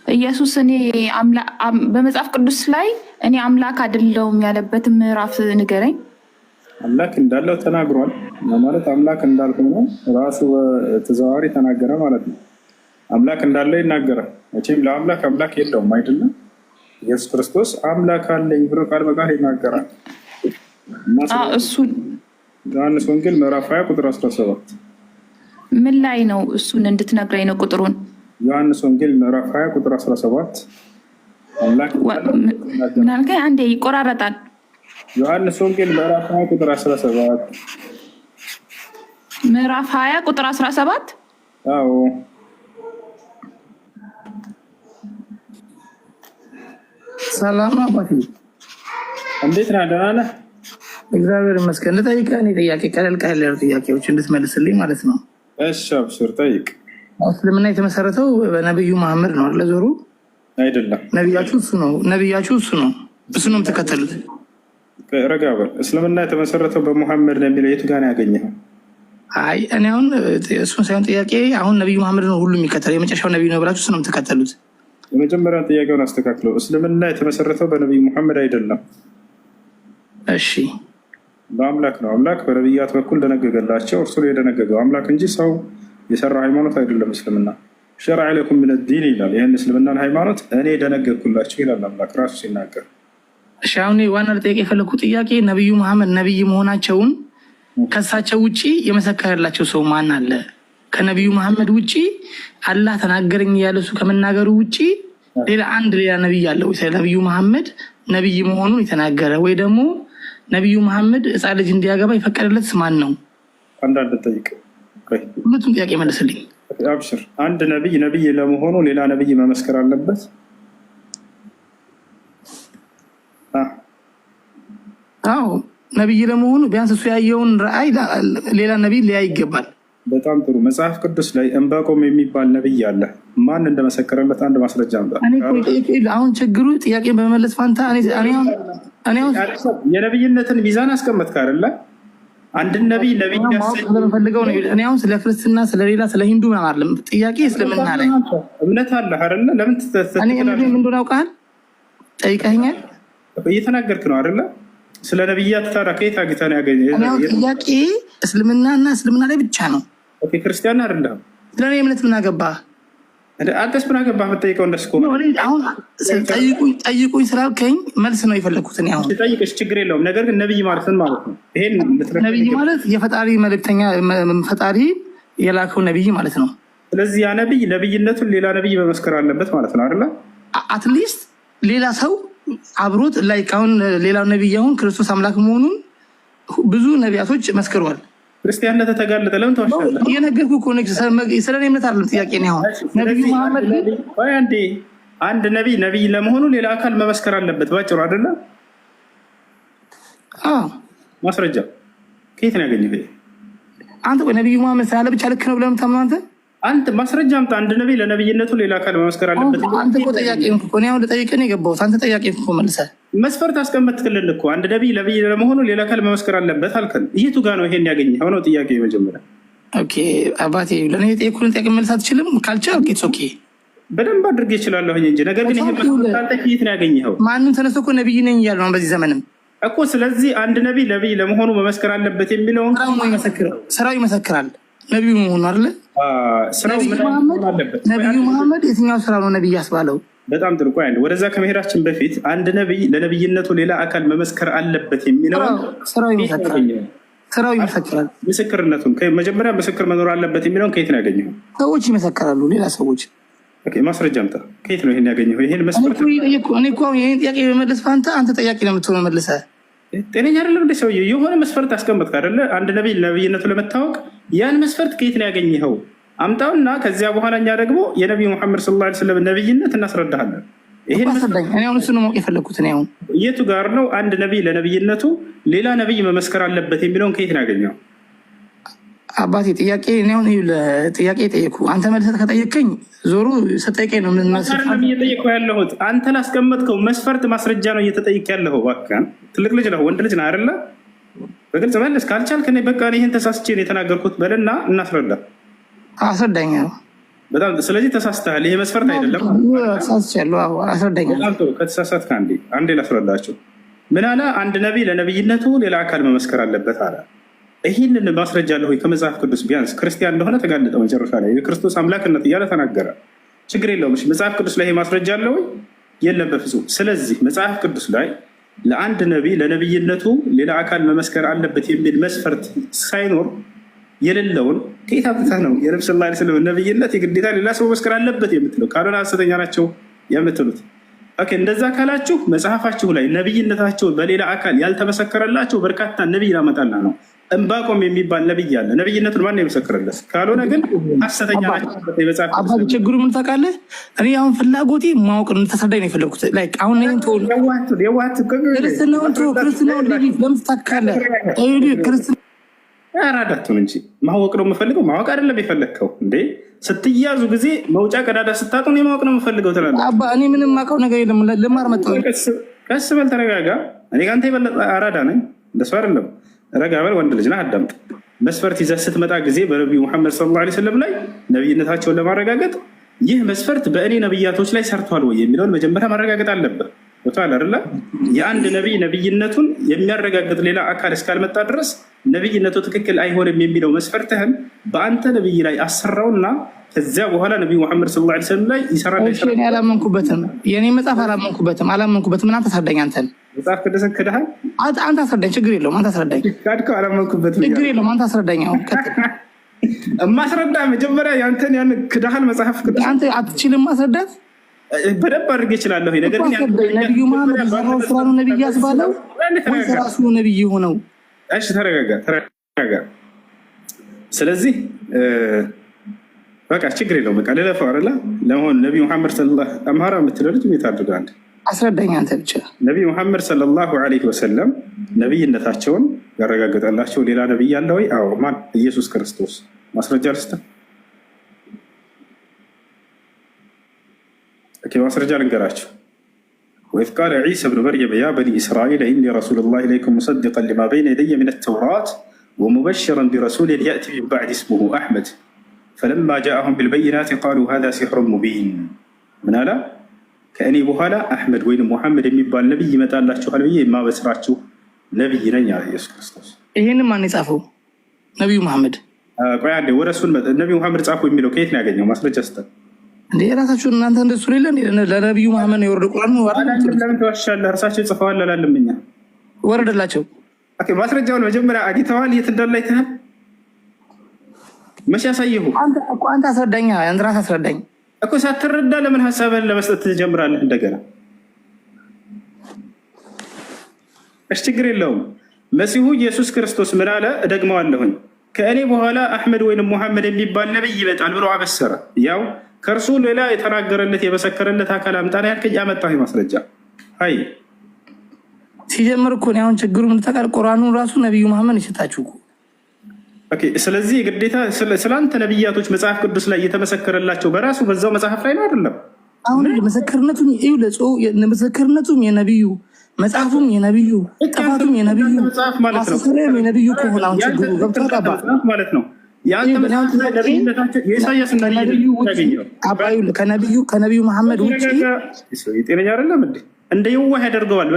ኢየሱስ እኔ በመጽሐፍ ቅዱስ ላይ እኔ አምላክ አይደለሁም ያለበት ምዕራፍ ንገረኝ። አምላክ እንዳለው ተናግሯል ማለት አምላክ እንዳልሆነ ራሱ ተዘዋዋሪ ተናገረ ማለት ነው። አምላክ እንዳለው ይናገራል። መቼም ለአምላክ አምላክ የለውም አይደለም። ኢየሱስ ክርስቶስ አምላክ አለኝ ብሎ ቃል በቃል ይናገራል። እሱ ዮሐንስ ወንጌል ምዕራፍ 20 ቁጥር 17 ምን ላይ ነው? እሱን እንድትነግረኝ ነው ቁጥሩን። ዮሐንስ ወንጌል ምዕራፍ 20 ቁጥር 17 አምላክ ምን አልከኝ? አንዴ ይቆራረጣል። ዮሐንስ ወንጌል ምዕራፍ 20 ቁጥር 17 ምዕራፍ 20 ቁጥር 17 አዎ ሰላም አባቴ፣ እንዴት ነህ? ደህና ነህ? እግዚአብሔር ይመስገን። ልጠይቅህ እኔ ጥያቄ ቀለል ቀለል ያሉ ጥያቄዎች እንድትመልስልኝ ማለት ነው። እሺ አብሽር ጠይቅ። እስልምና የተመሰረተው በነብዩ መሐመድ ነው አይደል? ዞሩ አይደለም። ነብያችሁ እሱ ነው። እሱ ነው የምትከተሉት። ረጋ በል። እስልምና የተመሰረተው በሙሐመድ ነው የሚለው የቱ ጋር ነው ያገኘኸው? አይ እኔ አሁን እሱን ሳይሆን ጥያቄ አሁን ነብዩ መሐመድ ነው ሁሉ የሚከተለው የመጨረሻው ነብዩ ነው ብላችሁ እሱ ነው የምትከተሉት። የመጀመሪያውን ጥያቄውን አስተካክለው። እስልምና የተመሰረተው በነቢዩ ሙሐመድ አይደለም። እሺ በአምላክ ነው። አምላክ በነቢያት በኩል ደነገገላቸው። እርሱ የደነገገው አምላክ እንጂ ሰው የሰራ ሃይማኖት አይደለም። እስልምና ሸርዐ ለኩም ሚነ ዲን ይላል። ይህን እስልምናን ሃይማኖት እኔ ደነገግኩላቸው ይላል አምላክ ራሱ ሲናገር። እሺ አሁን ዋና ልጠይቅ የፈለግኩት ጥያቄ ነቢዩ መሐመድ ነቢይ መሆናቸውን ከሳቸው ውጭ የመሰከረላቸው ሰው ማን አለ? ከነቢዩ መሐመድ ውጭ አላህ ተናገረኝ ያለ እሱ ከመናገሩ ውጭ ሌላ ነቢይ አለ ወይ? ነቢዩ መሐመድ ነቢይ መሆኑን የተናገረ ወይ ደግሞ ነቢዩ መሐመድ ሕፃን ልጅ እንዲያገባ የፈቀደለት ማን ነው? አንዳንድ ጠይቅ። ሁለቱም ጥያቄ መልስልኝ። አብሽር። አንድ ነቢይ ለመሆኑ ሌላ ነቢይ መመስከር አለበት? አዎ ነቢይ ለመሆኑ ቢያንስ እሱ ያየውን ረአይ ሌላ ነቢይ ሊያይ ይገባል። በጣም ጥሩ። መጽሐፍ ቅዱስ ላይ ዕንባቆም የሚባል ነቢይ አለ። ማን እንደመሰከረለት አንድ ማስረጃ አምጣ። አሁን ችግሩ ጥያቄን በመመለስ ፋንታ የነቢይነትን ሚዛን አስቀመጥክ አይደለ? አንድን ነቢይ ስለምፈልገው ነው። እኔ አሁን ስለ ክርስትና ስለሌላ ስለ ሂንዱ አይደለም ጥያቄ፣ እስልምና ላይ እምነት አለ አይደለ? ለምን ምን እንደሆነ አውቃል? ጠይቀኸኛል፣ እየተናገርክ ነው አይደለ? ስለ ነቢያት ታዲያ ከየት አግኝተህ ነው ያገኘኸው? ጥያቄ እስልምናና እስልምና ላይ ብቻ ነው። ክርስቲያን አይደለም። ስለኔ እምነት ምን አገባህ? አንተስ ምን አገባህ? የምጠይቀው እንደሱ አሁን ጠይቁኝ ስላልከኝ መልስ ነው የፈለግኩት። አሁን ጠይቅሽ ችግር የለውም። ነገር ግን ነቢይ ማለት ምን ማለት ነው? ይሄን ነቢይ ማለት የፈጣሪ መልእክተኛ፣ ፈጣሪ የላከው ነቢይ ማለት ነው። ስለዚህ ያ ነቢይነቱን ሌላ ነቢይ መመስከር አለበት ማለት ነው አይደለ? አትሊስት ሌላ ሰው አብሮት ላይ አሁን ሌላው ነቢይ አሁን ክርስቶስ አምላክ መሆኑን ብዙ ነቢያቶች መስክረዋል። ክርስቲያንነት ተጋለጠ። ለምን ተዋሻለህ? እየነገርኩህ እኮ ነው። ስለኔ እምነት አይደለም ጥያቄ ነው። አሁን ነቢዩ መሐመድ አንድ ነቢይ ለመሆኑ ሌላ አካል መመስከር አለበት ባጭሩ አይደለ? ማስረጃ ከየት ነው ያገኘኸው? አንተ ነቢዩ መሐመድ ስላለ ብቻ ልክ ነው ብለህ የምታምነው አንተ ማስረጃ አምጣ። አንድ ነቢይ ለነቢይነቱ ሌላ አካል መመስከር አለበት። አንተ እኮ ጠያቄ እኮ ነው። አሁን ልጠይቅህ ነው የገባሁት። አንተ ጠያቄ እኮ መልሰህ መስፈርት አስቀመጥክልን እኮ። አንድ ነቢይ ለመሆኑ ሌላ አካል መመስከር አለበት አልከን። የቱ ጋር ነው ይሄን ያገኘኸው ነው ጥያቄ መጀመሪያ። ኦኬ አባቴ፣ ለእኔ የጠየኩህን ጥያቄ መልስ አትችልም? ካልቻልክ ኢትስ ኦኬ። በደንብ አድርጌ እችላለሁኝ እንጂ ነገር ግን ይሄ አንተ ከየት ነው ያገኘኸው? ማንም ተነስቶ እኮ ነቢይ ነኝ እያለ ነው በዚህ ዘመንም እኮ። ስለዚህ አንድ ነቢይ ለመሆኑ መመስከር አለበት የሚለውን ስራው ይመሰክራል። ነቢዩ መሆኑ አይደለ? ነቢዩ መሐመድ የትኛው ስራ ነው ነቢይ ያስባለው? በጣም ጥሩ። ቆይ ወደዛ ከመሄዳችን በፊት አንድ ነቢይ ለነቢይነቱ ሌላ አካል መመስከር አለበት የሚለውን ስራው ይመሰክራል። ምስክርነቱን መጀመሪያ ምስክር መኖር አለበት የሚለውን ከየት ነው ያገኘኸው? ሰዎች ይመሰክራሉ፣ ሌላ ሰዎች። ማስረጃ አምጣ። ከየት ነው ይሄን ያገኘኸው? ይሄን መስፈርት እኔ እኮ ይሄን ጥያቄ በመለስ ፋንታ አንተ ጠያቂ ነው የምትሆነው መልሰህ። ጤነኛ አይደለም እንደ ሰውዬው። የሆነ መስፈርት አስቀመጥክ አይደለ? አንድ ነቢይ ለነቢይነቱ ለመታወቅ ያን መስፈርት ከየት ነው ያገኘኸው? አምጣውና ከዚያ በኋላ እኛ ደግሞ የነቢዩ ሙሐመድ ሰለላሁ ዐለይሂ ወሰለም ነቢይነት እናስረዳሃለን። ይሄን አሁን እሱን ማወቅ የፈለግኩት እኔ አሁን የቱ ጋር ነው አንድ ነቢይ ለነቢይነቱ ሌላ ነቢይ መመስከር አለበት የሚለውን ከየት ነው ያገኘኸው? አባቴ ጥያቄ አሁን ጥያቄ ጠየኩ። አንተ መልሰት ከጠየቀኝ ዞሮ ስጠይቀኝ ነው እየጠየኩ ያለሁት። አንተ ላስቀመጥከው መስፈርት ማስረጃ ነው እየተጠየቅ ያለሁ። እባክህን ትልቅ ልጅ ነው፣ ወንድ ልጅ ነው አይደለ? በግልጽ መልስ። ካልቻልክ በቃ ይህን ተሳስቼ ነው የተናገርኩት በልና እናስረዳ። አስረዳኝ። በጣም ስለዚህ ተሳስተሃል። ይሄ መስፈርት አይደለም። በጣም ጥሩ። ከተሳሳትክ አንዴ ላስረዳቸው። ምን አለ? አንድ ነቢይ ለነቢይነቱ ሌላ አካል መመስከር አለበት አለ። ይህንን ማስረጃ አለ ወይ ከመጽሐፍ ቅዱስ? ቢያንስ ክርስቲያን እንደሆነ ተጋለጠ። መጨረሻ ላይ የክርስቶስ አምላክነት እያለ ተናገረ። ችግር የለውም። መጽሐፍ ቅዱስ ላይ ይሄ ማስረጃ አለ ወይ? የለም በፍጹም። ስለዚህ መጽሐፍ ቅዱስ ላይ ለአንድ ነቢይ ለነቢይነቱ ሌላ አካል መመስከር አለበት የሚል መስፈርት ሳይኖር የሌለውን ከየት አምጥተህ ነው የነብዩ ሰለላሁ ዐለይሂ ወሰለም ነቢይነት የግዴታ ሌላ ሰው መመስከር አለበት የምትለው? ካልሆነ ሐሰተኛ ናቸው የምትሉት። እንደዛ ካላችሁ መጽሐፋችሁ ላይ ነቢይነታቸውን በሌላ አካል ያልተመሰከረላቸው በርካታ ነቢይ ላመጣላ ነው። ዕንባቆም የሚባል ነቢይ አለ። ነቢይነቱን ማን የመሰከረለት? ካልሆነ ግን ሐሰተኛ ናቸው። ችግሩ ምን ታውቃለህ? እኔ አሁን ፍላጎቴ ማወቅ እንድታስረዳኝ ነው የፈለግኩት። አሁን ክርስትናውን ለምን ታውቃለህ? አራዳቱን እንጂ ማወቅ ነው የምፈልገው። ማወቅ አይደለም የፈለግከው እንዴ? ስትያዙ ጊዜ መውጫ ቀዳዳ ስታጡ እኔ ማወቅ ነው የምፈልገው ትላለህ። እኔ ምንም ማውቀው ነገር የለም። ልማር መጣሁ። ቀስ በል ተረጋጋ። እኔ ከአንተ የበለጠ አራዳ ነኝ። እንደሱ አይደለም። ረጋ በል። ወንድ ልጅ ነህ፣ አዳምጥ። መስፈርት ይዘህ ስትመጣ ጊዜ በነቢዩ ሙሐመድ ሰለላሁ ዐለይሂ ወሰለም ላይ ነቢይነታቸውን ለማረጋገጥ ይህ መስፈርት በእኔ ነቢያቶች ላይ ሰርቷል ወይ የሚለውን መጀመሪያ ማረጋገጥ አለብህ። ቦታል አይደለ? የአንድ ነቢይ ነቢይነቱን የሚያረጋግጥ ሌላ አካል እስካልመጣ ድረስ ነቢይነቱ ትክክል አይሆንም የሚለው መስፈርትህን በአንተ ነቢይ ላይ አሰራውና ከዚያ በኋላ ነቢዩ ሙሐመድ ሰለላሁ ዐለይሂ ወሰለም ላይ ይሰራል። አላመንኩበትም። የኔ መጽሐፍ አላመንኩበትም። ምን አንተ አስረዳኝ። አንተን መጽሐፍ ቅዱስ ክድሃል። አንተ አስረዳኝ። ችግር የለውም። አንተ አስረዳኝ። ካድከው አላመንኩበትም። ችግር የለውም። አንተ አስረዳኝ። አሁን እማስረዳ መጀመሪያ ያንተን ያን ክድሃል መጽሐፍ ቅዱስ አንተ አትችልም ማስረዳት። በደንብ አድርጌ እችላለሁ። ነገር ግን ነቢዩ መሐመድ የሰራው ስራ ነው ነቢይ ያስባለው ወይስ ራሱ ነቢይ ሆነው? እሺ ተረጋጋ። ስለዚህ በቃ ችግር የለውም። በቃ ልለፈው አይደለ? ለመሆኑ ነቢዩ መሐመድ ሰለላሁ አምሃራ የምትለው ልጅ ቤት አድርገህ አንተ አስረዳኝ። አንተ ብቻ ነቢዩ መሐመድ ሰለላሁ ዐለይሂ ወሰለም ነቢይነታቸውን ያረጋገጠላቸው ሌላ ነቢይ አለ ወይ? አዎ። ማን? ኢየሱስ ክርስቶስ። ማስረጃ ልስጥህ። ማስረጃ ልንገራቸው። ወኢዝ ቃለ ዒሳ ብኑ መርየም ያ በኒ እስራኤል ኢኒ ረሱሉላሂ ኢለይኩም ሙሰዲቀን ሊማ በይነ የደየ ሚነ ተውራት ወሙበሽረን ቢረሱሊን የእቲ ሚን ባዕዲ እስሙሁ አሕመድ ፈለማ ጃአሁም ቢልበይናት ቃሉ ሃዛ ሲሕሩን ሙቢን። ምን አለ? ከእኔ በኋላ አሕመድ ወይም ሙሐመድ የሚባል ነቢይ ይመጣላችኋል ብዬ የማበስራችሁ ነቢይ ነኝ አለ ኢየሱስ ክርስቶስ። ይህንም ማን የጻፈው? ነቢዩ መሐመድ። ቆይ አንዴ ወደ እሱን ነቢዩ መሐመድ ጻፈው የሚለው ከየት ነው ያገኘው? ማስረጃ ስጠን። እንደ የራሳችሁን እናንተ እንደሱ ሌለ ለነቢዩ መሐመድ ነው የወረደ ቁርአን ነው። ለምን ትዋሻለህ? እርሳቸው ጽፈዋል አላለም? እኛ ወረደላቸው። ማስረጃውን መጀመሪያ አግኝተዋል። የት እንዳለ አይተሃል? መቼ ያሳየሁ? አንተ አስረዳኛ። አንተ ራስህ አስረዳኝ እኮ። ሳትረዳ ለምን ሀሳብህን ለመስጠት ትጀምራለህ እንደገና? እሺ ችግር የለውም። መሲሁ ኢየሱስ ክርስቶስ ምን አለ? እደግመዋለሁኝ። ከእኔ በኋላ አሕመድ ወይም ሙሐመድ የሚባል ነቢይ ይመጣል ብሎ አበሰረ። ያው ከእርሱ ሌላ የተናገረለት የመሰከረለት አካል አምጣን ያልከኝ ያመጣህ ማስረጃ። አይ ሲጀምር እኮ አሁን ችግሩ ምን ታውቃለህ? ቁርአኑን ራሱ ነቢዩ መሐመድ ይሰጣችሁ እኮ። ስለዚህ ግዴታ ስለአንተ ነቢያቶች መጽሐፍ ቅዱስ ላይ የተመሰከረላቸው በራሱ በዛው መጽሐፍ ላይ ነው አይደለም? አሁን ምስክርነቱም የነቢዩ መጽሐፉም የነቢዩ ጥፋቱም የነቢዩ ማስተሰሪያም የነቢዩ ከሆነ አሁን ችግሩ ገብቶሃል ማለት ነው። ከነቢዩ መሐመድ ውጭ ጤነኛ አይደለም እንደ የዋህ ያደርገዋል።